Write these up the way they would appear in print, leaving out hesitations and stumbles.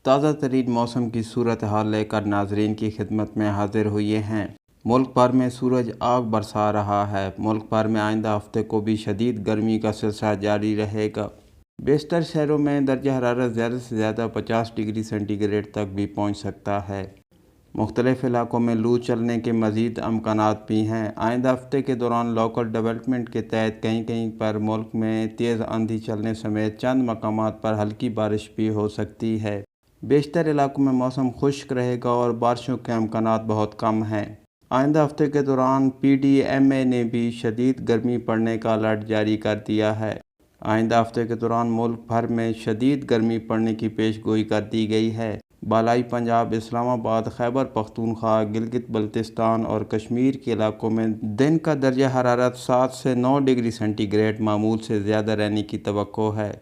تازہ ترین موسم کی صورتحال لے کر ناظرین کی خدمت میں حاضر ہوئے ہیں۔ ملک بھر میں سورج آگ برسا رہا ہے۔ ملک بھر میں آئندہ ہفتے کو بھی شدید گرمی کا سلسلہ جاری رہے گا۔ بیشتر شہروں میں درجہ حرارت زیادہ سے زیادہ 50 ڈگری سینٹی گریڈ تک بھی پہنچ سکتا ہے۔ مختلف علاقوں میں لو چلنے کے مزید امکانات بھی ہیں۔ آئندہ ہفتے کے دوران لوکل ڈیولپمنٹ کے تحت کہیں کہیں پر ملک میں تیز آندھی چلنے سمیت چند مقامات پر ہلکی بارش بھی ہو سکتی ہے۔ بیشتر علاقوں میں موسم خشک رہے گا اور بارشوں کے امکانات بہت کم ہیں۔ آئندہ ہفتے کے دوران پی ڈی ایم اے نے بھی شدید گرمی پڑنے کا الرٹ جاری کر دیا ہے۔ آئندہ ہفتے کے دوران ملک بھر میں شدید گرمی پڑنے کی پیش گوئی کر دی گئی ہے۔ بالائی پنجاب، اسلام آباد، خیبر پختونخوا، گلگت بلتستان اور کشمیر کے علاقوں میں دن کا درجہ حرارت 7 سے 9 ڈگری سینٹی گریڈ معمول سے زیادہ رہنے کی توقع ہے۔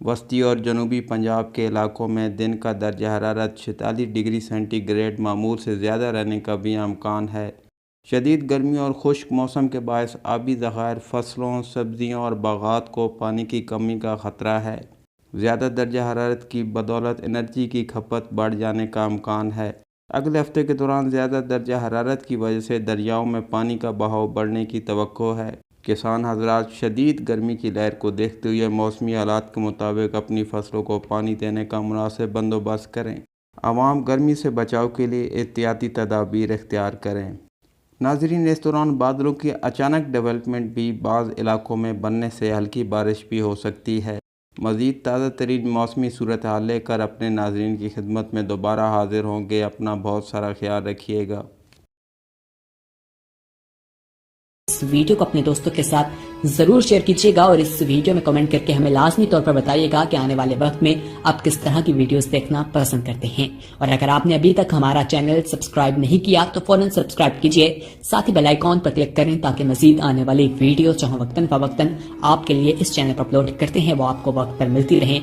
وسطی اور جنوبی پنجاب کے علاقوں میں دن کا درجہ حرارت 46 ڈگری سینٹی گریڈ معمول سے زیادہ رہنے کا بھی امکان ہے۔ شدید گرمی اور خشک موسم کے باعث آبی ذخائر، فصلوں، سبزیوں اور باغات کو پانی کی کمی کا خطرہ ہے۔ زیادہ درجہ حرارت کی بدولت انرجی کی کھپت بڑھ جانے کا امکان ہے۔ اگلے ہفتے کے دوران زیادہ درجہ حرارت کی وجہ سے دریاؤں میں پانی کا بہاؤ بڑھنے کی توقع ہے۔ کسان حضرات شدید گرمی کی لہر کو دیکھتے ہوئے موسمی حالات کے مطابق اپنی فصلوں کو پانی دینے کا مناسب بندوبست کریں۔ عوام گرمی سے بچاؤ کے لیے احتیاطی تدابیر اختیار کریں۔ ناظرین، اس دوران بادلوں کی اچانک ڈیولپمنٹ بھی بعض علاقوں میں بننے سے ہلکی بارش بھی ہو سکتی ہے۔ مزید تازہ ترین موسمی صورتحال لے کر اپنے ناظرین کی خدمت میں دوبارہ حاضر ہوں گے۔ اپنا بہت سارا خیال رکھیے گا۔ اس ویڈیو کو اپنے دوستوں کے ساتھ ضرور شیئر کیجیے گا اور اس ویڈیو میں کمنٹ کر کے ہمیں لازمی طور پر بتائیے گا کہ آنے والے وقت میں آپ کس طرح کی ویڈیوز دیکھنا پسند کرتے ہیں، اور اگر آپ نے ابھی تک ہمارا چینل سبسکرائب نہیں کیا تو فوراً سبسکرائب کیجیے، ساتھ ہی بیل آئیکن پر کلک کریں تاکہ مزید آنے والی ویڈیو جو وقتاً فوقتاً آپ کے لیے اس چینل پر اپلوڈ کرتے ہیں وہ آپ کو وقت پر ملتی رہیں۔